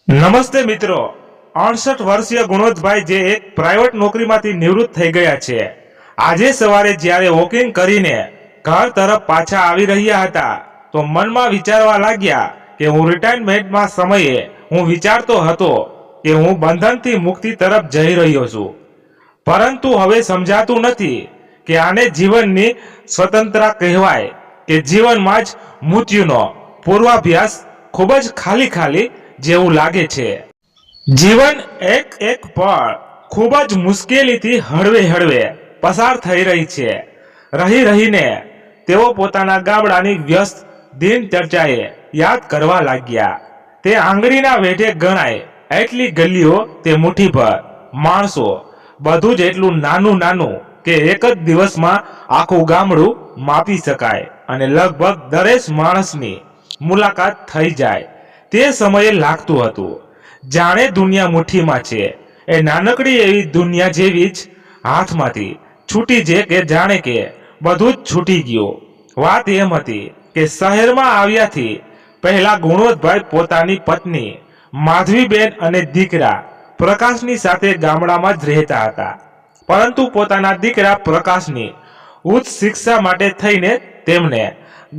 નમસ્તે મિત્રો। 68 વર્ષીય ગુણવંતભાઈ જે એક પ્રાઇવેટ નોકરીમાંથી નિવૃત્ત થઈ ગયા છે, આજે સવારે જ્યારે વોકિંગ કરીને ઘર તરફ પાછા આવી રહ્યા હતા તો મનમાં વિચારવા લાગ્યા કે હું રિટાયરમેન્ટમાં સમયે હું વિચારતો હતો કે હું બંધનથી મુક્તિ તરફ જઈ રહ્યો છું, પરંતુ હવે સમજાતું નથી કે આને જીવનની સ્વતંત્રતા કહેવાય કે જીવનમાં જ મૃત્યુનો પૂર્વાભ્યાસ। ખૂબ જ ખાલી ખાલી જેવું લાગે છે। જીવન એક એક પળ ખૂબ જ મુશ્કેલીથી હળવે હળવે પસાર થઈ રહી છે। રહીને તેઓ પોતાના ગામડાની વ્યસ્ત દિનચર્યાએ યાદ કરવા લાગ્યા। તે આંગળીના વેઢે ગણાય એટલી ગલીઓ, તે મુઠ્ઠીભર માણસો, બધું જ એટલું નાનું નાનું કે એક જ દિવસમાં આખું ગામડું માપી શકાય અને લગભગ દરેક માણસની મુલાકાત થઈ જાય। તે સમયે લાગતું હતું જાણે દુનિયા મુઠ્ઠીમાં છે। એ નાનકડી એવી દુનિયા જેવી જ હાથમાંથી છૂટી છે કે જાણે કે બધું જ છૂટી ગયું। વાત એમ હતી કે શહેરમાં આવ્યાથી પહેલા ગુણવંતભાઈ પોતાની પત્ની માધવીબેન અને દીકરા પ્રકાશની સાથે ગામડામાં જ રહેતા હતા, પરંતુ પોતાના દીકરા પ્રકાશની ઉચ્ચ શિક્ષા માટે થઈને તેમને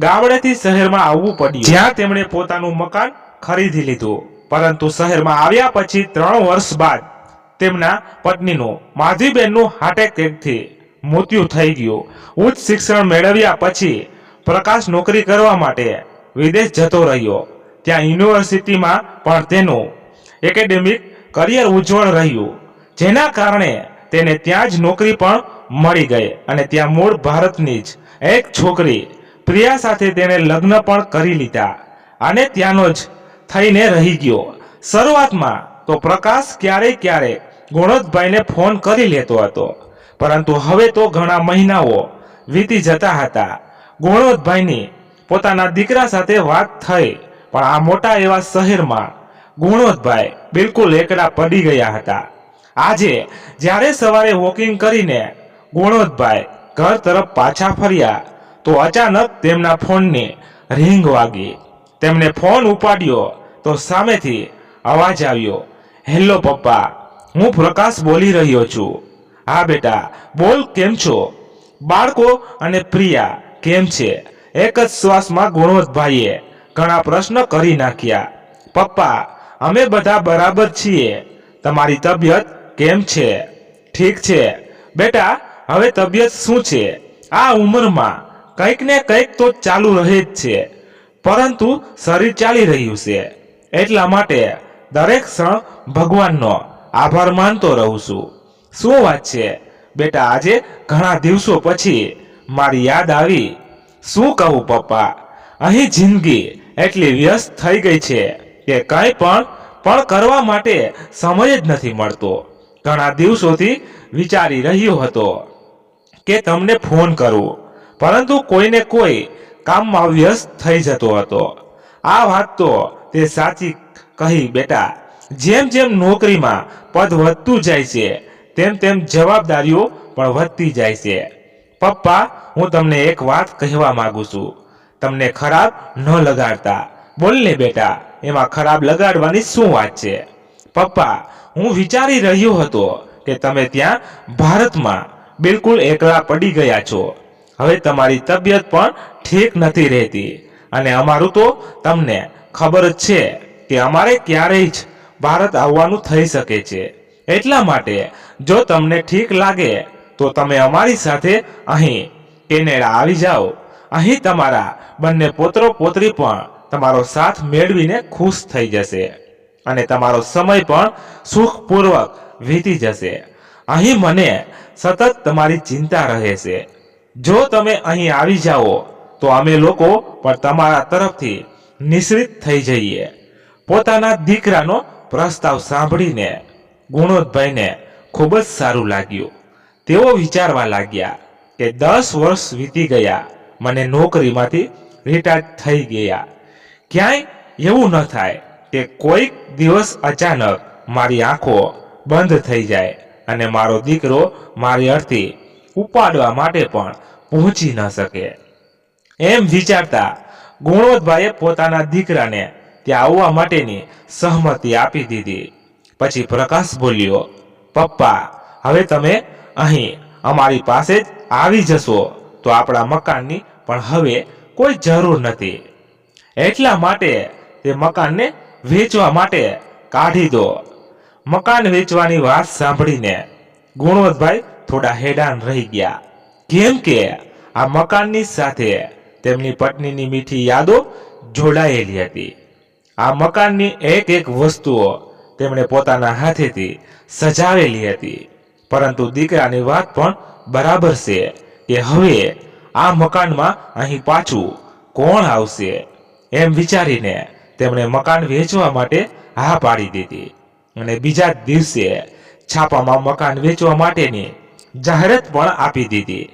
ગામડેથી શહેરમાં આવવું પડ્યું, જ્યાં તેમણે પોતાનું મકાન ખરીદી લીધું। પરંતુ શહેરમાં આવ્યા પછી 3 વર્ષ બાદ તેમના પત્નીનું માધવીબેનનું હાર્ટ એટેકથી મૃત્યુ થઈ ગયું। ઉચ્ચ શિક્ષણ મેળવ્યા પછી પ્રકાશ નોકરી કરવા માટે વિદેશ જતો રહ્યો। ત્યાં યુનિવર્સિટીમાં પણ તેનું એકેડેમિક કરિયર ઉજ્જવળ રહ્યું, જેના કારણે તેને ત્યાં જ નોકરી પણ મળી ગઈ અને ત્યાં મૂળ ભારતની જ એક છોકરી પ્રિયા સાથે તેને લગ્ન પણ કરી લીધા અને ત્યાંનો જ થઈને રહી ગયો। શરૂઆતમાં તો પ્રકાશ ક્યારેક ગુણવંતભાઈને ફોન કરી લેતો હતો, પરંતુ હવે તો ઘણા મહિનાઓ વીતી જતા હતા। ગુણવંતભાઈની પોતાના દીકરા સાથે વાત થઈ, પણ આ મોટા એવા શહેરમાં ગુણવંતભાઈ બિલકુલ એકલા પડી ગયા હતા। આજે જ્યારે સવારે વોકિંગ કરીને ગુણવંતભાઈ ઘર તરફ પાછા ફર્યા તો અચાનક તેમના ફોનની રિંગ વાગી। તેમને ફોન ઉપાડ્યો તો સામેથી અવાજ આવ્યો, "હેલો પપ્પા, હું પ્રકાશ બોલી રહ્યો છું." "હા બેટા, બોલ, કેમ છો? બાળકો અને પ્રિયા કેમ છે?" એક જ શ્વાસમાં ગુણવંતભાઈએ ઘણા પ્રશ્ન કરી નાખ્યા। "પપ્પા, અમે બધા બરાબર છીએ, તમારી તબિયત કેમ છે?" "ઠીક છે બેટા, હવે તબિયત શું છે? આ ઉંમરમાં કંઈક ને કંઈક તો ચાલુ રહે જ છે, પરંતુ શરીર ચાલી રહ્યું છે, એટલા માટે દરેક ક્ષણ ભગવાનનો આભાર માનતો રહું છું." "શું વાત છે બેટા, આજે ઘણા દિવસો પછી મારી યાદ આવી." "શું કહું પપ્પા, અહીં જિંદગી એટલી વ્યસ્ત થઈ ગઈ છે કે કંઈ પણ કરવા માટે સમય જ નથી મળતો. ઘણા દિવસોથી વિચારી રહ્યો હતો કે તમને ફોન કરું, પરંતુ કોઈને કોઈ કામમાં વ્યસ્ત થઈ જતો હતો." "આ વાત તો તે સાચી કહી બેટા, જેમ જેમ નોકરીમાં પદ વધતું જાય છે તેમ તેમ જવાબદારીઓ પણ વધતી જાય છે." "પપ્પા, હું તમને એક વાત કહેવા માંગુ છું, તમને ખરાબ ન લગાડતા." "બોલને બેટા, એમાં ખરાબ લગાડવાની શું વાત છે?" "પપ્પા, હું વિચારી રહ્યો હતો કે તમે ત્યાં ભારતમાં બિલકુલ એકલા પડી ગયા છો, હવે તમારી તબિયત પણ ઠીક નથી રહેતી, અને અમારું તો તમને ખબર જ છે કે અમારે ક્યારેય જ ભારત આવવાનું થઈ શકે છે, એટલા માટે જો તમને ઠીક લાગે તો તમે અમારી સાથે અહીં કેનેડા આવી જાઓ. અહીં તમારા બંને પુત્રો પુત્રી પણ તમારો સાથ મેળવીને ખુશ થઈ જશે અને તમારો સમય પણ સુખપૂર્વક વીતી જશે. અહીં મને સતત તમારી ચિંતા રહે છે. જો તમે અહીં આવી જાઓ તો અમે લોકો પણ તમારા તરફથી નિશ્ચિત થઈ જઈએ." પોતાના દીકરાનો પ્રસ્તાવ સાંભળીને ગુણવંતભાઈને ખૂબ જ સારું લાગ્યું। તેઓ વિચારવા લાગ્યા કે 10 વર્ષ વીતી ગયા, મને નોકરીમાંથી રિટાયર થઈ ગયા, ક્યાંય એવું ન થાય કે કોઈક દિવસ અચાનક મારી આંખો બંધ થઈ જાય અને મારો દીકરો મારી અર્થી ઉપાડવા માટે પણ પહોંચી ન શકે. એમ વિચારતા ગુણવંતભાઈએ પોતાના દીકરાને ત્યાં આવવા માટેની સહમતિ આપી દીધી. પછી પ્રકાશ બોલ્યો, પપ્પા, હવે તમે અહીં અમારી પાસે જ આવી જશો તો આપણા મકાનની પણ હવે કોઈ જરૂર નથી. એટલા માટે તે મકાનને વેચવા માટે કાઢી દો. મકાન વેચવાની વાત સાંભળીને ગુણવંતભાઈ થોડા હેરાન રહી ગયા, કેમ કે આ મકાનની સાથે તેમની પત્નીની મીઠી યાદો જોડાયેલી હતી. આ મકાનની એક એક વસ્તુઓ તેમણે પોતાના હાથેથી સજાવેલી હતી. પરંતુ દીકરાની વાત પણ બરાબર છે કે હવે આ મકાનમાં અહીં પાછું કોણ આવશે, એમ વિચારીને તેમણે મકાન વેચવા માટે હા પાડી દીધી અને બીજા દિવસે છાપામાં મકાન વેચવા માટેની જાહેરાત પણ આપી દીધી.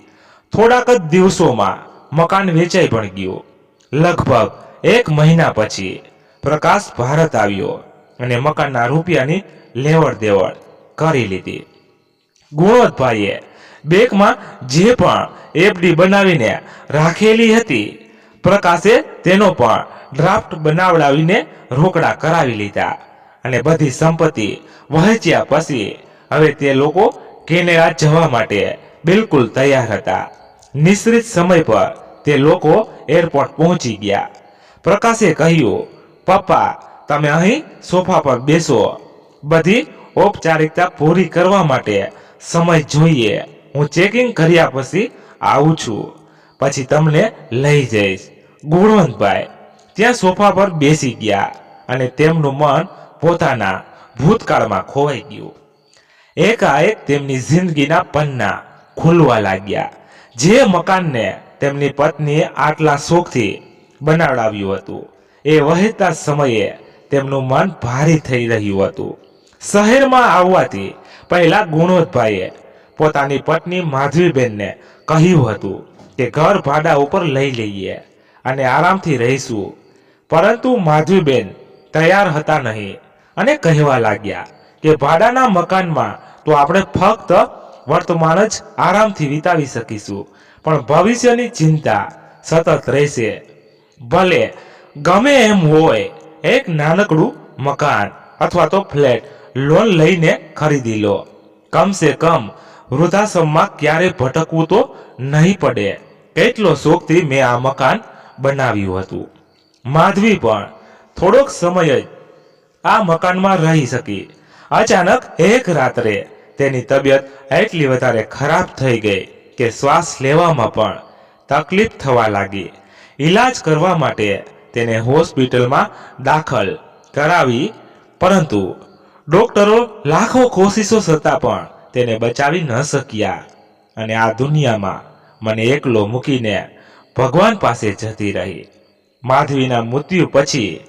થોડાક જ દિવસોમાં મકાન વેચાઈ પણ ગયું. લગભગ 1 મહિના પછી પ્રકાશ ભારત આવ્યો અને મકાનના રૂપિયાની લેવડ દેવડ કરી લીધી. ગુણવંતભાઈએ બેંકમાં જે પણ એફડી બનાવીને રાખેલી હતી, પ્રકાશે તેનો પણ ડ્રાફ્ટ બનાવડાવીને રોકડા કરાવી લીધા અને બધી સંપત્તિ વહેંચ્યા પછી હવે તે લોકો કેનેડા જવા માટે બિલકુલ તૈયાર હતા. નિશ્ચિત સમય પર તે લોકો એરપોર્ટ પહોંચી ગયા. પ્રકાશે કહ્યું, પપ્પા, તમે અહીં સોફા પર બેસો. બધી ઔપચારિકતા પૂરી કરવા માટે સમય જોઈએ. હું ચેકિંગ કર્યા પછી આવું છું, પછી તમને લઈ જઈશ. ગુણવંતભાઈ ત્યાં સોફા પર બેસી ગયા અને તેમનું મન પોતાના ભૂતકાળમાં ખોવાઈ ગયું. એકાએક તેમની જિંદગીના પન્ના ખુલવા લાગ્યા. જે મકાનને તેમની પત્નીએ આટલા શોખથી બનાવડાવ્યું હતું, એ વહેતા સમયે તેમનું મન ભારી થઈ રહ્યું હતું. શહેરમાં આવવાથી પહેલા ગુણવંતભાઈએ પોતાની પત્ની માધવીબેનને કહ્યું હતું કે ઘર ભાડા ઉપર લઈ લઈએ અને આરામથી રહીશું. પરંતુ માધવીબેન તૈયાર હતા નહીં અને કહેવા લાગ્યા કે ભાડાના મકાનમાં તો આપણે ફક્ત વર્તમાન જ આરામથી વિતાવી શકીશું, પણ ભવિષ્યની ચિંતા સતત રહેશે. ભલે ગમે એમ હોય, એક નાનકડું મકાન અથવા તો ફ્લેટ લોન લઈને ખરીદી લો. કમસે કમ વૃદ્ધાશ્રમમાં ક્યારે ભટકવું તો નહીં પડે. એટલો શોખથી મેં આ મકાન બનાવ્યું હતું. માધવી પણ થોડોક સમય જ આ મકાનમાં રહી શકી. અચાનક એક રાત્રે તેની તબિયત એટલી વધારે ખરાબ થઈ ગઈ કે શ્વાસ લેવામાં પણ તકલીફ થવા લાગી. ઈલાજ કરવા માટે તેને હોસ્પિટલમાં દાખલ કરાવી, પરંતુ ડોક્ટરો લાખો કોશિશો છતાં પણ તેને બચાવી ન શક્યા અને આ દુનિયામાં મને એકલો મૂકીને ભગવાન પાસે જતી રહી. માધવીના મૃત્યુ પછી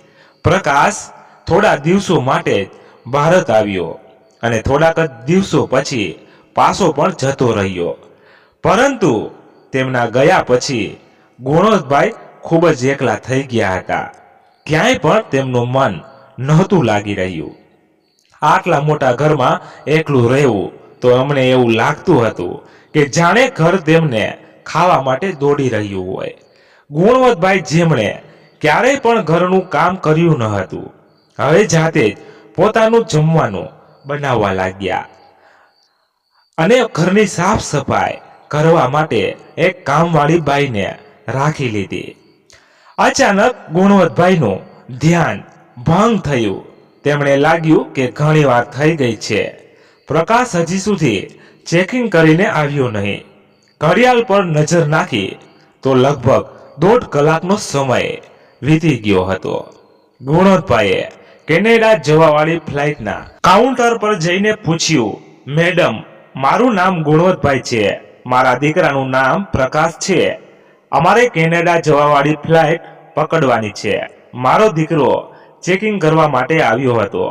પ્રકાશ થોડા દિવસો માટે જ ભારત આવ્યો અને થોડાક જ દિવસો પછી પાછો પણ જતો રહ્યો. પરંતુ તેમના ગયા પછી ગુણવંતભાઈ ખૂબ જ એકલા થઈ ગયા હતા. ક્યાંય પણ તેમનું મન નહોતું લાગી રહ્યું. આટલા મોટા ઘરમાં એકલું રહેવું તો અમને એવું લાગતું હતું કે જાણે ઘર તેમને ખાવા માટે દોડી રહ્યું હોય. ગુણવંતભાઈ, જેમણે ક્યારેય પણ ઘરનું કામ કર્યું ન હતું, હવે જાતે જ પોતાનું જમવાનું બનાવવા લાગ્યા અને ઘરની સાફ સફાઈ કરવા માટે એક કામવાળી બાઈને રાખી લીધી. અચાનક ગુણવંતભાઈનું ધ્યાન ભંગ થયું. તેમણે લાગ્યું કે ઘણી વાર થઈ ગઈ છે. પ્રકાશ હજી સુધી ચેકિંગ કરીને આવ્યો નહીં. ઘડિયાળ પર નજર નાખી તો લગભગ 1.5 કલાકનો સમય વીતી ગયો હતો. ગુણવંતભાઈએ કેનેડા જવાવાળી ફ્લાઇટના કાઉન્ટર પર જઈને પૂછ્યું, મેડમ, મારું નામ ગુણવંતભાઈ છે. મારા દીકરાનું નામ પ્રકાશ છે. અમારે કેનેડા જવાવાળી ફ્લાઇટ પકડવાની છે. મારો દીકરો ચેકિંગ કરવા માટે આવ્યો હતો,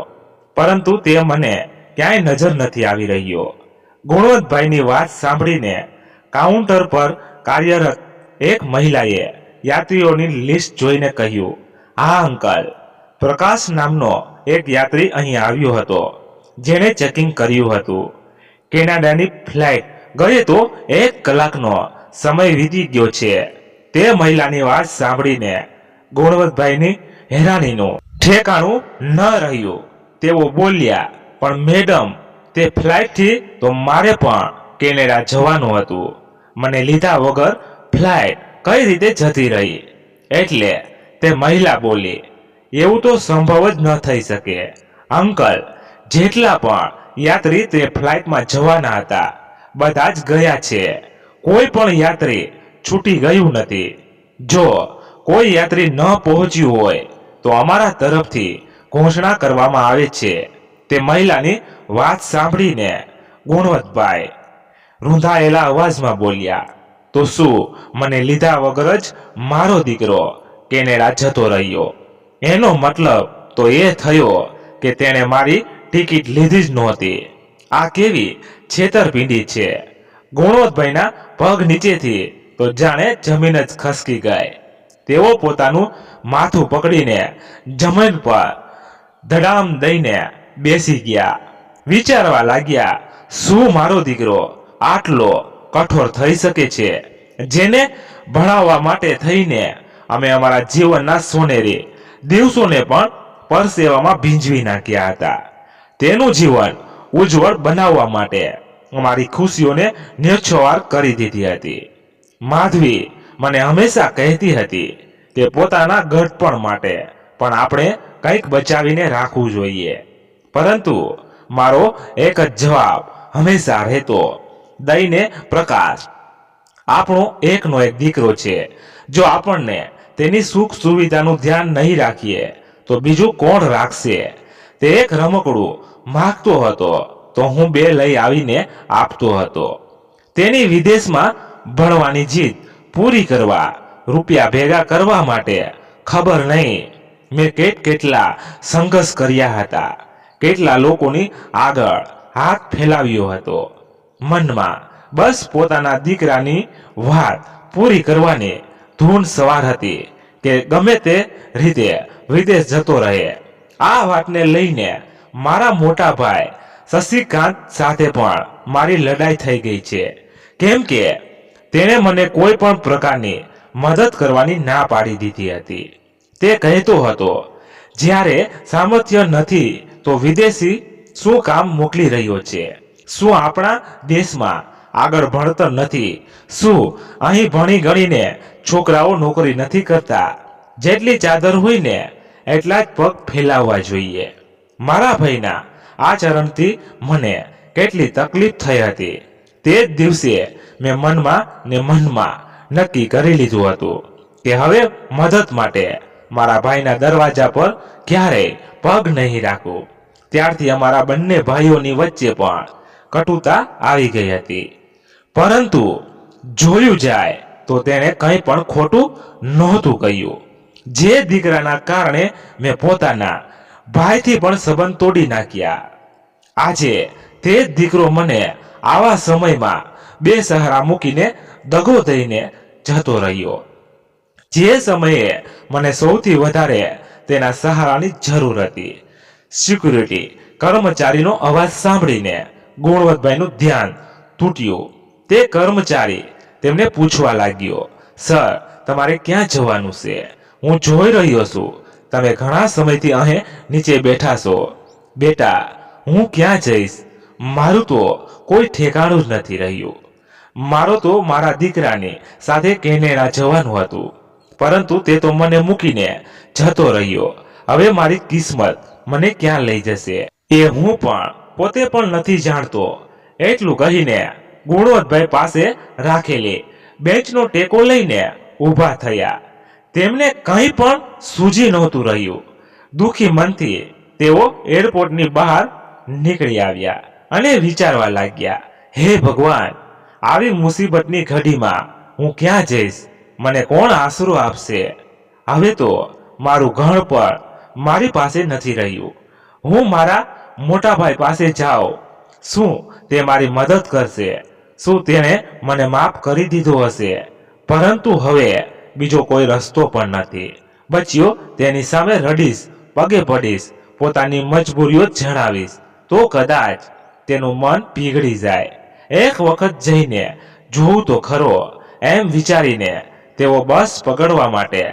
પરંતુ તે મને ક્યાંય નજર નથી આવી રહ્યો. ગુણવંતભાઈની વાત સાંભળીને કાઉન્ટર પર કાર્યરત એક મહિલાએ યાત્રીઓની લિસ્ટ જોઈને કહ્યું, હા અંકલ, પ્રકાશ નામનો એક યાત્રી અહીં આવ્યો હતો, જેણે ચેકિંગ કર્યું હતું. કેનેડાની ફ્લાઇટ ગયે તો 1 કલાકનો સમય વીતી ગયો છે. તે મહિલાની વાત સાંભળીને ગુણવંતભાઈની હેરાનીનું ઠેકાણું ન રહ્યું. તેઓ બોલ્યા, પણ મેડમ, તે ફ્લાઇટથી તો મારે પણ કેનેડા જવાનું હતું. મને લીધા વગર ફ્લાઇટ કઈ રીતે જતી રહી? એટલે તે મહિલા બોલી, એવું તો સંભવ જ ન થઈ શકે. અંકલ, જેટલા પણ યાત્રી તે ફ્લાઇટમાં જવાના હતા બધા જ ગયા છે. કોઈ પણ યાત્રી છૂટી ગયું નથી. જો કોઈ યાત્રી ન પહોંચ્યું હોય તો અમારા તરફથી ઘોષણા કરવામાં આવે છે. તે મહિલાની વાત સાંભળીને ગુણવંતભાઈ રૂંધાયેલા અવાજમાં બોલ્યા, તો શું મને લીધા વગર જ મારો દીકરો કેનેડા જતો રહ્યો? એનો મતલબ તો એ થયો કે તેણે મારી ટિકિટ લીધી જ નહોતી. આ કેવી છેતરપિંડી છે! ગુણવંતભાઈના પગ નીચેથી તો જાણે જમીન જ ખસકી ગઈ. તેઓ પોતાનું માથું પકડીને જમીન પર ધડામ દઈને બેસી ગયા. વિચારવા લાગ્યા, શું મારો દીકરો આટલો કઠોર થઈ શકે છે, જેને ભણાવવા માટે થઈને અમે અમારા જીવનના સોનેરી દિવસોને પણ પરસેવામાં ભીંજવી નાખ્યા હતા. તેનું જીવન ઉજ્જવળ બનાવવા માટે અમારી ખુશીઓને ન્યોછાવર કરી દીધી હતી. માધવી મને હંમેશા કહેતી હતી કે પોતાના ઘડપણ માટે પણ આપણે કંઈક બચાવીને રાખવું જોઈએ. પરંતુ મારો એક જ જવાબ હંમેશા રહેતો, દઈને પ્રકાશ, આપણો એકનો એક દીકરો છે. જો આપણને તેની સુખ સુવિધાનું ધ્યાન નહીં રાખીએ તો બીજું કોણ રાખશે? તે એક રમકડું માંગતો હતો તો હું 2 લઈ આવીને આપતો હતો. તેની વિદેશમાં ભણવાની જીદ પૂરી કરવા, રૂપિયા ભેગા કરવા માટે ખબર નહીં મેં કેટલા સંઘર્ષ કર્યા હતા, કેટલા લોકોની આગળ હાથ ફેલાવ્યો હતો. મનમાં બસ પોતાના દીકરાની વાત પૂરી કરવાની ધૂન સવાર હતી કે ગમે તે રીતે વિદેશ જતો રહે. આ વાતને લઈને મારા મોટા ભાઈ શશિકાંત સાથે પણ મારી લડાઈ થઈ ગઈ છે, કેમ કે તેણે મને કોઈ પણ પ્રકારની મદદ કરવાની ના પાડી દીધી હતી. તે કહેતો હતો, જ્યારે સામર્થ્ય નથી તો વિદેશી શું કામ મોકલી રહ્યો છે? શું આપણા દેશમાં આગળ ભણતર નથી? શું અહીં ભણી ગણીને છોકરાઓ નોકરી નથી કરતા? જેટલી ચાદર હોય ને એટલા જ પગ ફેલાવવા જોઈએ. મારા ભાઈના આચરણથી મને કેટલી તકલીફ થઈ હતી. તે જ દિવસે મેં મનમાં નક્કી કરી લીધું હતું કે હવે મદદ માટે મારા ભાઈના દરવાજા પર ક્યારેય પગ નહીં રાખું. ત્યારથી અમારા બંને ભાઈઓની વચ્ચે પણ કટુતા આવી ગઈ હતી. પરંતુ જોયું જાય તો તેણે કંઈ પણ ખોટું નહોતું કહ્યું. જે દીકરાના કારણે મેં પોતાના ભાઈથી પણ સંબંધ તોડી નાખ્યા, આજે તે જ દીકરો મને આવા સમયમાં બેસહારા મૂકીને દગો દઈને જતો રહ્યો. જે સમયે મને સૌથી વધારે તેના સહારાની જરૂર હતી. સિક્યુરિટી કર્મચારીનો અવાજ સાંભળીને ગુણવંતભાઈનું ધ્યાન તૂટ્યું. તે કર્મચારી તેમને પૂછવા લાગ્યો, સર, તમારે ક્યાં જવાનું છે? હું જોઈ રહ્યો છું તમે ઘણા સમયથી અહીં નીચે બેઠા છો. બેટા, હું ક્યાં જઈશ? મારું તો કોઈ ઠેકાણું જ નથી રહ્યું. મારો તો મારા દીકરાની સાથે કેનેડા જવાનું હતું, પરંતુ તે તો મને મૂકીને જતો રહ્યો. હવે મારી કિસ્મત મને ક્યાં લઈ જશે એ હું પણ પોતે પણ નથી જાણતો. એટલું કહીને ગુણવંતભાઈ પાસે રાખેલી બેન્ચનો ટેકો લઈને ઊભા થયા. તેમને કંઈ પણ સૂઝી નહોતું રહ્યું. દુઃખી મનથી તેઓ એરપોર્ટની બહાર નીકળી આવ્યા અને વિચારવા લાગ્યા, હે ભગવાન, આવી મુસીબતની ઘડીમાં હું ક્યાં જઈશ? મને કોણ આશરો આપશે? હવે તો મારું ઘર પણ મારી પાસે નથી રહ્યું. હું મારા મોટા ભાઈ પાસે જાઉં, શું તે મારી મદદ કરશે? શું તેણે મને માફ કરી દીધો હશે? પરંતુ હવે બીજો કોઈ રસ્તો પણ નથી બચ્યો. તેની સામે રડીશ, પગે પડીશ, પોતાની મજબૂરીઓ જણાવીશ તો કદાચ તેનું મન પીગળી જાય. એક વખત જઈને જોઉં તો ખરો, એમ વિચારીને તેઓ બસ પકડવા માટે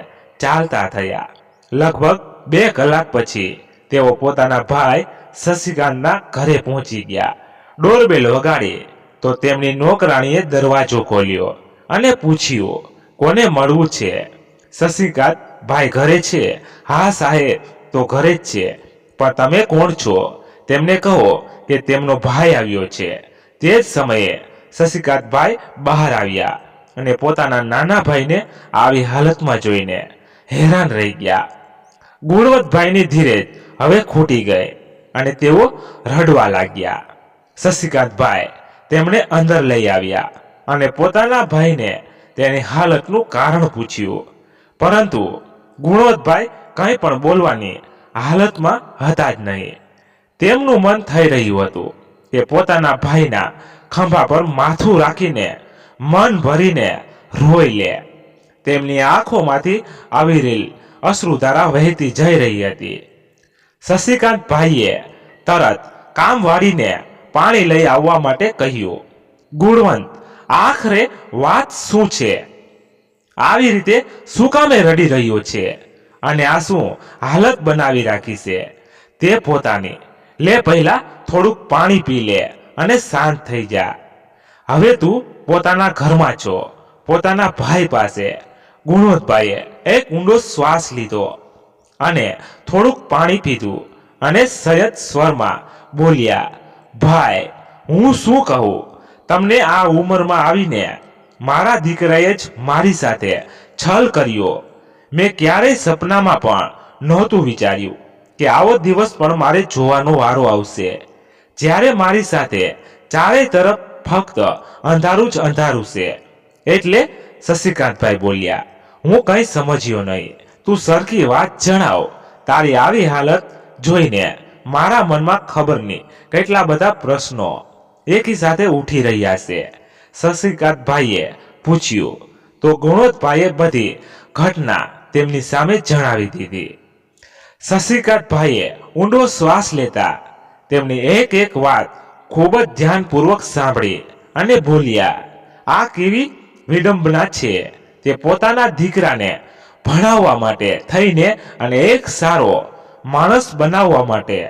ચાલતા થયા. લગભગ 2 કલાક પછી તેઓ પોતાના ભાઈ શશિકાંતના ઘરે પહોંચી ગયા. ડોરબેલ વગાડી તો તેમની નોકરાણીએ દરવાજો ખોલ્યો અને પૂછ્યું, કોને મળવું છે? શશિકાંત, ભાઈ ઘરે છે? હા સાહેબ, તો ઘરે જ છે. પણ તમે કોણ છો? તેમને કહો કે તેમનો ભાઈ આવ્યો છે. તે જ સમયે શશિકાંતભાઈ બહાર આવ્યા અને પોતાના નાના ભાઈને આવી હાલતમાં જોઈને હેરાન રહી ગયા. ગુણવંતભાઈની ધીરજ હવે ખૂટી ગઈ અને તેઓ રડવા લાગ્યા. શશિકાંતભાઈ તેમને અંદર લઈ આવ્યા અને પોતાના ભાઈને તેની હાલતનું કારણ પૂછ્યું, પરંતુ ગુણવંતભાઈ કંઈ પણ બોલવાની હાલતમાં હતા જ નહીં. તેમનું મન થઈ રહ્યું હતું કે પોતાના ભાઈના ખંભા પર માથું રાખીને મન ભરીને રોઈ લે. તેમની આંખોમાંથી અવિરલ અશ્રુધારા વહેતી જઈ રહી હતી. શશિકાંતભાઈએ તરત કામવાળીને પાણી લઈ આવવા માટે કહ્યું. ગુણવંત, આખરે વાત શું છે? આવી રીતે શું કામે રડી રહ્યો છે અને આ શું હાલત બનાવી રાખી છે? તે પોતાની લે, પહેલા થોડુંક પાણી પી લે અને શાંત થઈ જા. હવે તું પોતાના ઘરમાં છો, પોતાના ભાઈ પાસે. ગુણવંતભાઈએ એક ઊંડો શ્વાસ લીધો અને થોડુંક પાણી પીધું અને સયદ સ્વરમાં બોલ્યા, ભાઈ, હું શું કહું તમને? આ ઉંમરમાં આવીને મારા દીકરાએ જ મારી સાથે છલ કર્યો. મેં ક્યારેય સપનામાં પણ નહોતું વિચાર્યું કે આવો દિવસ પણ મારે જોવાનો વારો આવશે, જ્યારે મારી સાથે ચારે તરફ ફક્ત અંધારું જ અંધારું છે. એટલે શશિકાંતભાઈ બોલ્યા, હું કંઈ સમજ્યો નહીં. તું સરખી વાત જણાવ. તારી આવી હાલત જોઈને મારા મનમાં ખબર નહીં કેટલા બધા પ્રશ્નો એકી સાથે ઉઠી રહ્યા છે. શશિકાંતભાઈએ પૂછ્યું તો ગુણવંતભાઈએ બધી ઘટના તેમની સામે જણાવી દીધી. શશિકાંતભાઈએ ઊંડો શ્વાસ લેતા તેમની એક એક વાત ખૂબ જ ધ્યાનપૂર્વક સાંભળી અને બોલ્યા, આ કેવી વિડંબના છે. તે પોતાના દીકરાને ભણાવવા માટે થઈને અને એક સારો માણસ બનાવવા માટે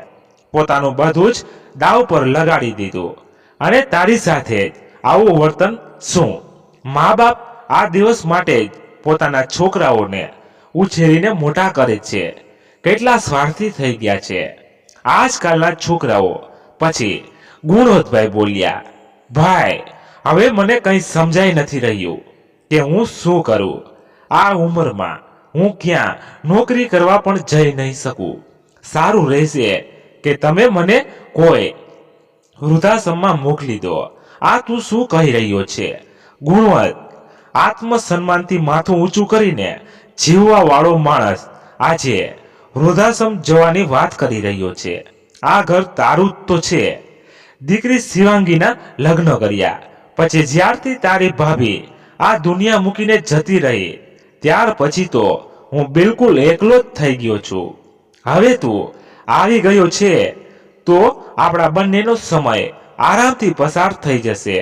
પોતાનું બધું જ દાવ પર લગાડી દીધું અને તારી સાથે જ આવું વર્તન શું? મા બાપ આ દિવસ માટે જ પોતાના છોકરાઓને ઉછેરીને મોટા કરે છે. કેટલા સ્વાર્થી થઈ ગયા છે આજકાલના છોકરાઓ. પછી ગુણવંતભાઈ બોલ્યા, ભાઈ, હવે મને કંઈ સમજાઈ નથી રહ્યું કે હું શું કરું. આ ઉંમરમાં હું ક્યાં નોકરી કરવા પણ જઈ નહીં શકું. સારું રહેશે કે તમે મને કોઈ વૃદ્ધાશ્રમમાં મોકલી દો. આ તું શું કહી રહ્યો છે? ગુણવંત, આત્મસન્માનથી માથું ઊંચું કરીને જીવવા વાળો માણસ આજે વૃદ્ધાશ્રમ જવાની વાત કરી રહ્યો છે. આ ઘર તારું જ તો છે. દીકરી શિવાંગીના લગ્ન કર્યા પછી જ્યારથી તારી ભાભી આ દુનિયા મૂકીને જતી રહી ત્યાર પછી તો હું બિલકુલ એકલો જ થઈ ગયો છું. હવે તું આવી ગયો છે તો આપણા બંનેનો સમય આરામથી પસાર થઈ જશે.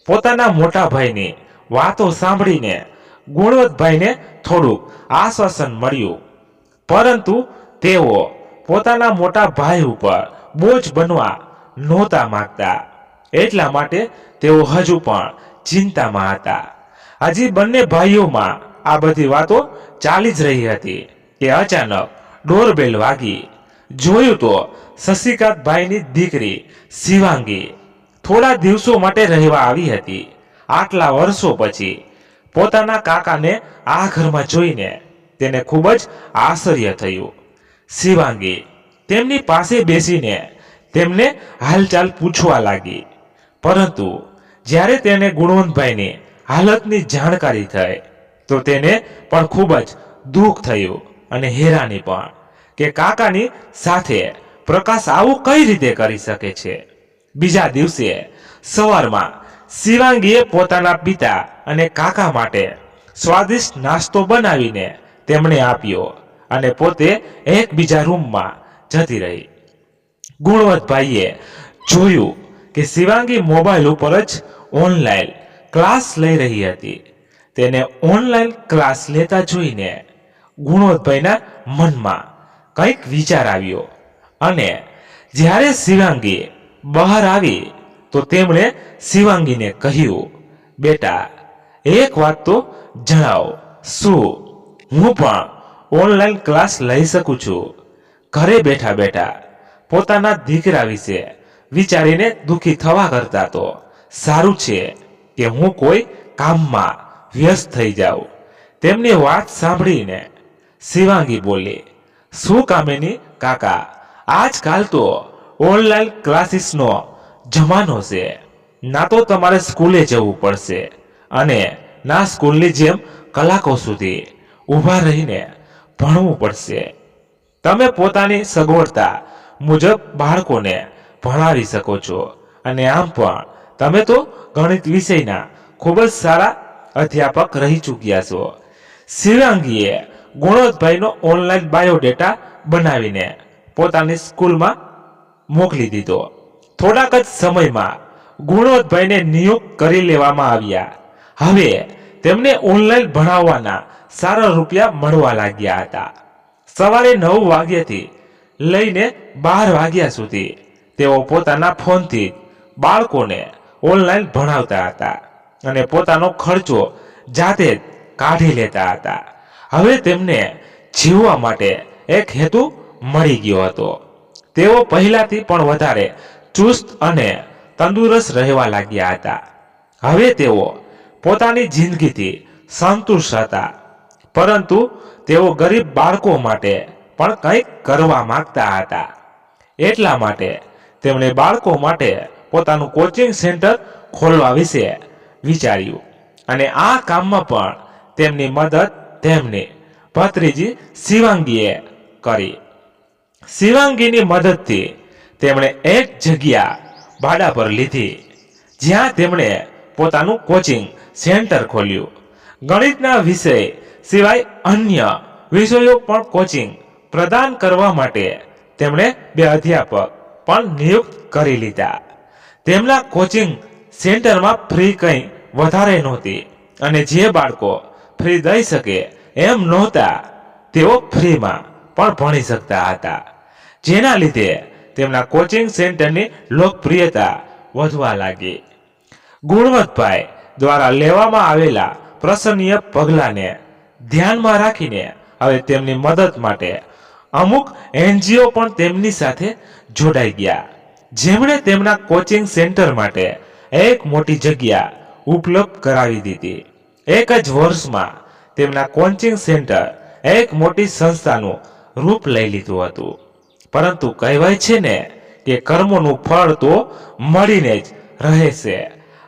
પોતાના મોટા ભાઈની વાતો સાંભળીને ગુણવંતભાઈને થોડુંક આશ્વાસન મળ્યું, પરંતુ તેઓ પોતાના મોટા ભાઈ ઉપર બોજ બનવા નહોતા માંગતા. એટલા માટે તેઓ હજુ પણ ચિંતામાં હતા. હજી બંને ભાઈઓમાં આ બધી વાતો ચાલી જ રહી હતી કે અચાનક ડોરબેલ વાગી. જોયું તો શશિકાંતભાઈની દીકરી શિવાંગી થોડા દિવસો માટે રહેવા આવી હતી. આટલા વર્ષો પછી પોતાના કાકાને આ ઘરમાં જોઈને તેને ખૂબ જ આશ્ચર્ય થયું. શિવાંગી તેમની પાસે બેસીને તેમને હાલચાલ પૂછવા લાગી, પરંતુ જ્યારે તેને ગુણવંતભાઈની હાલતની જાણકારી થઈ તો તેને પણ ખૂબ જ દુઃખ થયું અને હેરાની પણ કે કાકાની સાથે પ્રકાશ આવું કઈ રીતે કરી શકે છે. બીજા દિવસે સવારમાં શિવાંગીએ પોતાના પિતા અને કાકા માટે સ્વાદિષ્ટ નાસ્તો બનાવીને તેમણે આપ્યો અને પોતે એકબીજા રૂમમાં જતી રહી. ગુણવંતભાઈએ જોયું કે શિવાંગી મોબાઈલ ઉપર જ ઓનલાઈન ક્લાસ લઈ રહી હતી. તેને ઓનલાઈન ક્લાસ લેતા જોઈને ગુણવંતભાઈના મનમાં કંઈક વિચાર આવ્યો અને જ્યારે શિવાંગી બહાર આવી તો તેમણે શિવાંગીને કહ્યું, બેટા એક વાત તો જણાવો, શું હું પણ ઓનલાઈન ક્લાસ લઈ શકું છું? ઘરે બેઠા બેઠા પોતાના દીકરા વિશે વિચારીને દુઃખી થવા કરતા તો સારું છે કે હું કોઈ કામમાં વ્યસ્ત થઈ જાઉં. તેમની વાત સાંભળીને શિવાંગી બોલી, શું કામિની કાકા, આજકાલ તો ઓનલાઈન ક્લાસીસનો જમાનો છે. ના તો તમારે સ્કૂલે જવું પડશે અને ના સ્કૂલની જેમ કલાકો સુધી ઊભા રહીને ભણવું પડશે. તમે પોતાની સગવડતા મુજબ બાળકોને ભણાવી શકો છો અને આમ પણ તમે તો ગણિત વિષયના ખૂબ જ સારા અધ્યાપક રહી ચૂક્યા છો. શિવાંગીએ ગુણવંતભાઈનો ઓનલાઈન બાયોડેટા બનાવીને પોતાની સ્કૂલમાં મોકલી દીધો. થોડાક જ સમયમાં ગુણવંતભાઈને નિયુક્ત કરી લેવામાં આવ્યા. હવે તેમને ઓનલાઈન ભણાવવાના સારા રૂપિયા મળવા લાગ્યા હતા. સવારે 9 વાગ્યાથી લઈને 12 વાગ્યા સુધી તેઓ પોતાના ફોનથી બાળકોને ઓનલાઈન ભણાવતા હતા અને પોતાનો ખર્ચો જાતે જ કાઢી લેતા હતા. હવે તેમને જીવવા માટે એક હેતુ મળી ગયો હતો. તેઓ પહેલાથી પણ વધારે ચુસ્ત અને તંદુરસ્ત રહેવા લાગ્યા હતા. હવે તેઓ પોતાની જિંદગીથી સંતુષ્ટ હતા, પરંતુ તેઓ ગરીબ બાળકો માટે પણ કંઈક કરવા માંગતા હતા. એટલા માટે તેમણે બાળકો માટે પોતાનું કોચિંગ સેન્ટર ખોલવા વિશે વિચાર્યું અને આ કામમાં પણ તેમની મદદ તેમની ભત્રીજી શિવાંગીએ કરી. શિવાંગીની મદદથી તેમણે એક જગ્યા ભાડા પર લીધી, જ્યાં તેમણે પોતાનું કોચિંગ સેન્ટર ખોલ્યું. ગણિતના વિષય સિવાય અન્ય વિષયો પણ કોચિંગ પ્રદાન કરવા માટે તેમણે 2 અધ્યાપક પણ નિયુક્ત કરી લીધા. તેમના કોચિંગ સેન્ટરમાં ફી કંઈ વધારે નહોતી અને જે બાળકો ફી દઈ શકે એમ નહોતા તેઓ ફ્રીમાં પણ ભણી શકતા હતા, જેના લીધે તેમના કોચિંગ સેન્ટરની લોકપ્રિયતા વધવા લાગી. ગુણવંતભાઈ દ્વારા લેવામાં આવેલા પ્રશંસનીય પગલાંને ધ્યાનમાં રાખીને હવે તેમની મદદ માટે અમુક NGO પણ તેમની સાથે જોડાઈ ગયા, જેમણે તેમના કોચિંગ સેન્ટર માટે એક મોટી જગ્યા ઉપલબ્ધ કરાવી દીધી. એક જ વર્ષમાં તેમના કોચિંગ સેન્ટર એક મોટી સંસ્થાનું રૂપ લઈ લીધું હતું. પરંતુ કહેવાય છે ને કે કર્મોનું ફળ તો મળીને જ રહે છે.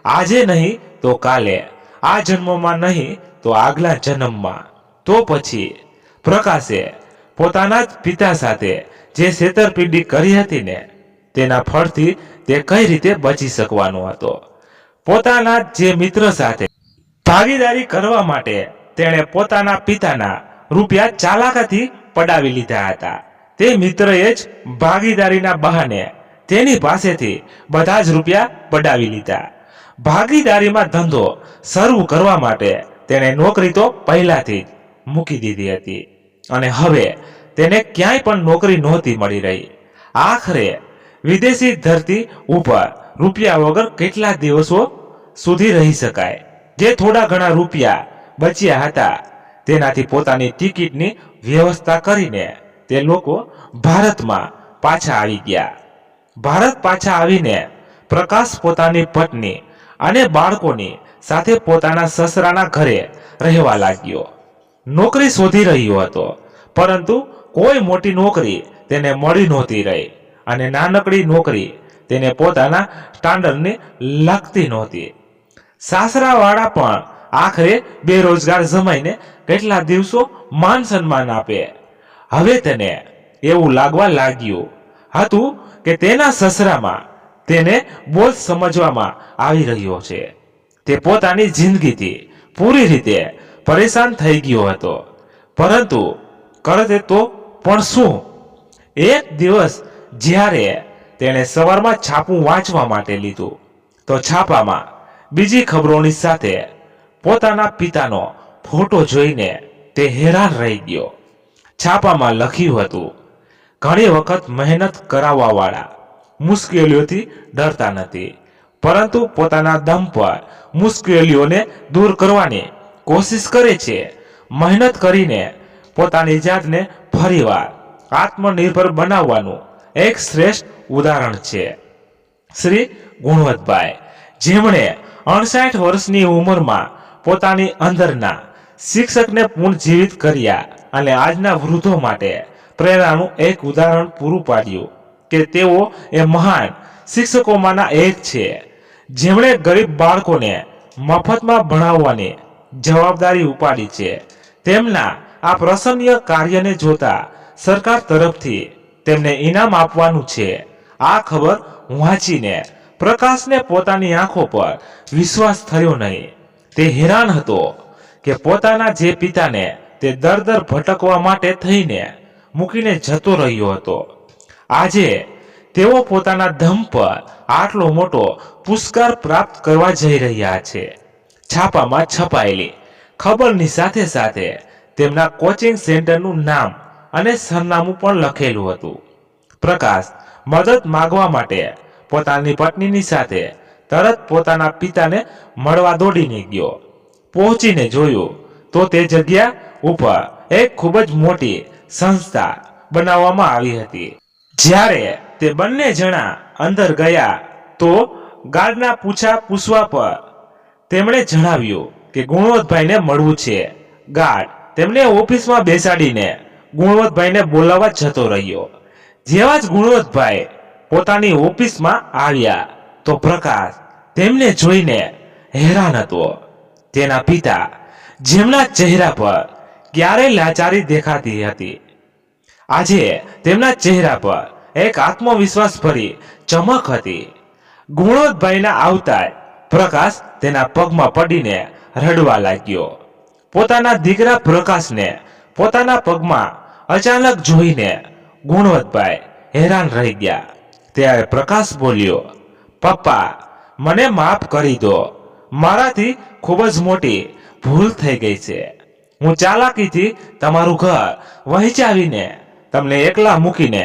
આજે નહીં તો કાલે, આ જન્મમાં નહીં તો આગલા જન્મમાં. તો પછી પ્રકાશે પોતાના જ પિતા સાથે જે છેતરપિંડી કરી હતી ને, તેના ફળથી તે કઈ રીતે બચી શકવાનો હતો. પોતાના જે મિત્ર સાથે ભાગીદારી કરવા માટે તેણે પોતાના પિતાના રૂપિયા ચાલાકીથી પડાવી લીધા હતા, તે મિત્રએ જ ભાગીદારીના બહાને તેની પાસેથી બધા જ રૂપિયા પડાવી લીધા. ભાગીદારીમાં ધંધો શરૂ કરવા માટે તેણે નોકરી તો પહેલાથી જ મૂકી દીધી હતી અને હવે તેને ક્યાંય પણ નોકરી નહોતી મળી રહી. આખરે વિદેશી ધરતી ઉપર રૂપિયા વગર કેટલા દિવસો સુધી રહી શકાય. જે થોડા ઘણા રૂપિયા બચ્યા હતા તેનાથી પોતાની ટિકિટની વ્યવસ્થા કરીને તે લોકો ભારતમાં પાછા આવી ગયા. ભારત પાછા આવીને પ્રકાશ પોતાની પત્ની અને બાળકોની સાથે પોતાના સસરાના ઘરે રહેવા લાગ્યો. નોકરી શોધી રહ્યો હતો, પરંતુ કોઈ મોટી નોકરી તેને મળી નહોતી રહી અને નાનકડી નોકરી તેને પોતાના સ્ટાન્ડર્ડને લાગતી નહોતી. સાસરાવાળા પણ આખરે બેરોજગાર જમાઈને કેટલા દિવસો માન સન્માન આપે. હવે તેને એવું લાગવા લાગ્યું હતું કે તેના સસરામાં તેને બોજ સમજવામાં આવી રહ્યો છે. તે પોતાની જિંદગીથી પૂરી રીતે પરેશાન થઈ ગયો હતો, પરંતુ કરે તો પણ શું? એક દિવસ જ્યારે તેણે સવારમાં છાપું વાંચવા માટે લીધું તો છાપામાં બીજી ખબરોની સાથે પોતાના પિતાનો ફોટો જોઈને તે હેરાન રહી ગયો. છાપામાં લખ્યું હતું, ઘણી વખત મહેનત કરાવવાવાળા મુશ્કેલીઓથી ડરતા નથી, પરંતુ પોતાના દમ પર મુશ્કેલીઓને દૂર કરવાની કોશિશ કરે છે. મહેનત કરીને પોતાની જાતને ફરીવાર આત્મનિર્ભર બનાવવાનું એક શ્રેષ્ઠ ઉદાહરણ છે શ્રી ગુણવંતભાઈ, જેમણે 59 વર્ષની ઉંમરમાં પોતાની અંદરના શિક્ષકને પુનર્જીવિત કર્યા અને આજના વૃદ્ધો માટે પ્રેરણાનું એક ઉદાહરણ પૂરું પાડ્યું કે તેઓ એ મહાન શિક્ષકોમાંના એક છે, જેમણે ગરીબ બાળકોને મફતમાં ભણાવવાની જવાબદારી ઉપાડી છે. તેમના આ પ્રશંસનીય કાર્યને જોતા સરકાર તરફથી તેમને ઇનામ આપવાનું છે. આ ખબર વાંચીને પ્રકાશને પોતાની આંખો પર વિશ્વાસ થયો નહીં. તે હેરાન હતો કે પોતાના જે પિતાને તે દર ભટકવા માટે થઈને મૂકીને જતો રહ્યો હતો, આજે તેઓ પોતાના દમ પર આટલો મોટો પુરસ્કાર પ્રાપ્ત કરવા જઈ રહ્યા છે. છાપામાં છપાયેલી ખબરની સાથે સાથે તેમના કોચિંગ સેન્ટરનું નામ અને સરનામું પણ લખેલું હતું. પ્રકાશ મદદ માંગવા માટે પોતાની પત્નીની સાથે તરત પોતાના પિતાને મળવા દોડીને ગયો. પહોંચીને જોયું તો તે જગ્યા ઉપર એક ખૂબ જ મોટી સંસ્થા બનાવવામાં આવી હતી. જ્યારે તે બંને જણા અંદર ગયા તો ગાર્ડના પૂછવા પર તેમણે જણાવ્યું કે ગુણવંતભાઈને મળવું છે. ગાર્ડ તેમને ઓફિસમાં બેસાડીને ગુણવંતભાઈને બોલાવવા જતો રહ્યો. જેવા જ ગુણવંતભાઈ પોતાની ઓફિસમાં આવ્યા તો પ્રકાશ તેમને જોઈને હેરાન હતો. તેના પિતા, જેમના ચહેરા પર ક્યારેય લાચારી દેખાતી હતી, આજે તેમના ચહેરા પર એક આત્મવિશ્વાસ ભરી ચમક હતી. ગુણવંતભાઈના આવતા પ્રકાશ તેના પગમાં પડીને રડવા લાગ્યો. પોતાના દીકરા પ્રકાશને પોતાના પગમાં અચાનક જોઈને ગુણવંતભાઈ હેરાન રહી ગયા. ત્યારે પ્રકાશ બોલ્યો, પપ્પા, મને માફ કરી દો. મારાથી ખૂબ જ મોટી ભૂલ થઈ ગઈ છે. હું ચાલાકીથી તમારું ઘર વહેંચાવીને તમને એકલા મૂકીને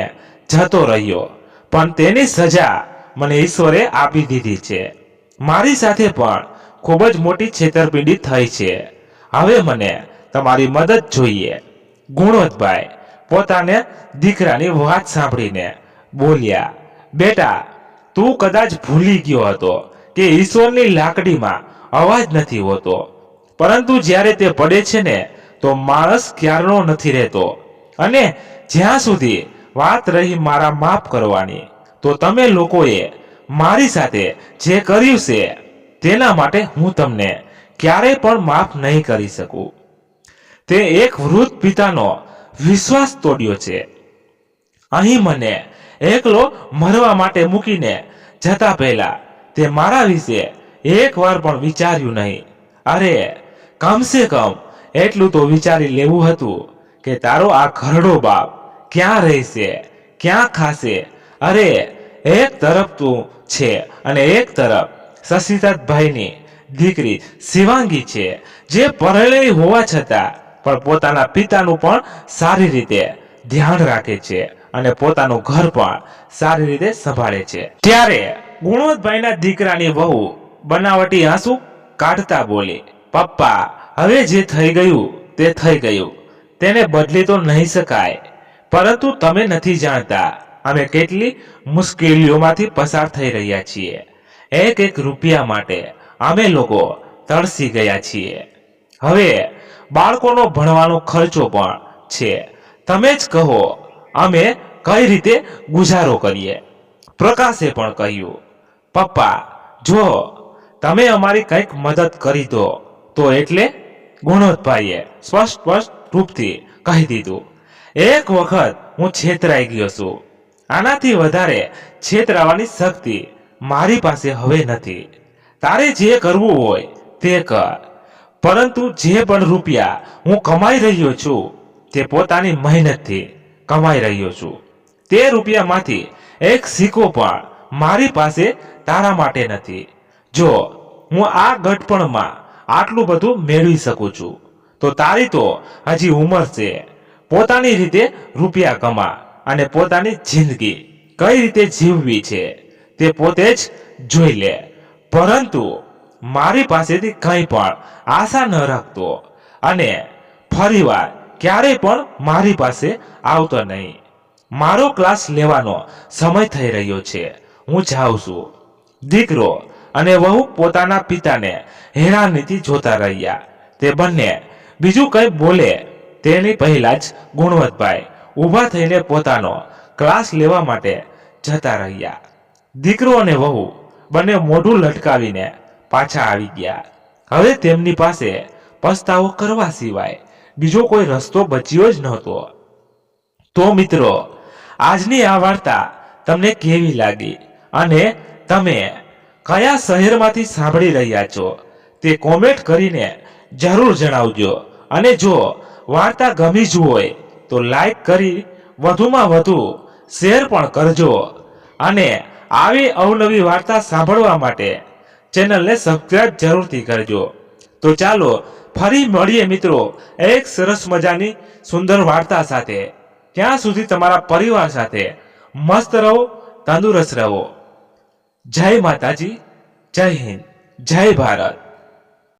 જતો રહ્યો, પણ તેની સજા મને ઈશ્વરે આપી દીધી છે. મારી સાથે પણ ખૂબ જ મોટી છેતરપિંડી થઈ છે. હવે મને તમારી મદદ જોઈએ. ગુણવંતભાઈ પોતાને દીકરાની વાત સાંભળીને બોલ્યા, બેટા, તું કદાચ ભૂલી ગયો હતો કે ઈશ્વરની લાકડીમાં અવાજ નથી હોતો, પરંતુ જ્યારે તે પડે છે ને તો માણસ ક્યારનો નથી રહેતો. અને જ્યાં સુધી વાત રહી મારા માફ કરવાની, તો તમે લોકોએ મારી સાથે જે કર્યું છે તેના માટે હું તમને ક્યારેય પણ માફ નહીં કરી શકું. તે એક વૃદ્ધ પિતાનો વિશ્વાસ તોડ્યો છે. અહીં મને એકલો મરવા માટે મૂકીને જતા પહેલા તે મારા વિશે એક વાર પણ વિચાર્યું નહીં. અરે, કમસે કમ એટલું તો વિચારી લેવું હતું કે તારો આ ઘરડો બાપ ક્યાં રહેશે, ક્યાં ખાશે. અરે, એક તરફ તું છે અને એક તરફ શશિકાંતભાઈની દીકરી શિવાંગી છે, જે પરણેલી હોવા છતાં પણ પોતાના પિતાનું પણ સારી રીતે ધ્યાન રાખે છે અને પોતાનું ઘર પણ સારી રીતે સંભાળે છે. ત્યારે ગુણવંતભાઈના દીકરાની વહુ બનાવટી આંસુ કાઢતા બોલી, પપ્પા, હવે જે થઈ ગયું તે થઈ ગયું. તેને બદલી તો નહીં શકાય, પરંતુ તમે નથી જાણતા અમે કેટલી મુશ્કેલીઓમાંથી પસાર થઈ રહ્યા છીએ. એક એક રૂપિયા માટે અમે લોકો તરસી ગયા છીએ. હવે બાળકોનો ભણવાનો ખર્ચો પણ છે. તમે જ કહો અમે કઈ રીતે ગુજારો કરીએ. પ્રકાશે પણ કહ્યું, પપ્પા, જો તમે અમારી કંઈક મદદ કરી દો તો. એટલે ગુણવંતભાઈએ સ્પષ્ટ રૂપથી કહી દીધું, એક વખત હું છેતરાઈ ગયો છું. આનાથી વધારે છેતરાવાની શક્તિ મારી પાસે હવે નથી. તારે જે કરવું હોય તે કર, પરંતુ જે પણ રૂપિયા હું કમાઈ રહ્યો છું તે પોતાની મહેનતથી કમાઈ રહ્યો છું. તે રૂપિયામાંથી એક સિક્કો પણ મારી પાસે તારા માટે નથી. જો હું આ ગટપણમાં આટલું બધું મેળવી શકું છું તો તારી તો હજી ઉંમર છે. પોતાની રીતે રૂપિયા કમા, અને પોતાની જિંદગી કઈ રીતે જીવવી છે તે પોતે જ જોઈ લે, પરંતુ મારી પાસેથી કંઈ પણ આશા ન રાખતો અને ફરીવાર ક્યારેય પણ મારી પાસે આવતો નહીં. મારો ક્લાસ લેવાનો સમય થઈ રહ્યો છે, હું જાઉં છું. દીકરો અને વહુ પોતાના પિતાને હેરાનીથી જોતા રહ્યા. તે બંને બીજું કંઈ બોલે તેની પહેલા જ ગુણવંતભાઈ ઊભા થઈને પોતાનો ક્લાસ લેવા માટે જતા રહ્યા. દીકરો અને વહુ બંને મોઢું લટકાવીને પાછા આવી ગયા. હવે તેમની પાસે પસ્તાવો કરવા સિવાય બીજો કોઈ રસ્તો બચ્યો જ નહોતો. તો મિત્રો, આજની આ વાર્તા તમને કેવી લાગી અને તમે કયા શહેરમાંથી સાંભળી રહ્યા છો તે કોમેન્ટ કરીને જરૂર જણાવજો. અને જો વાર્તા ગમી જ હોય તો લાઈક કરી વધુમાં વધુ શેર પણ કરજો. અને આવી અવનવી વાર્તા સાંભળવા માટે ચેનલને સબસ્ક્રાઇબ જરૂરથી કરજો. તો ચાલો ફરી મળીએ મિત્રો એક સરસ મજાની સુંદર વાર્તા સાથે. ત્યાં સુધી તમારા પરિવાર સાથે મસ્ત રહો, તંદુરસ્ત રહો. જય માતાજી, જય હિન્દ, જય ભારત.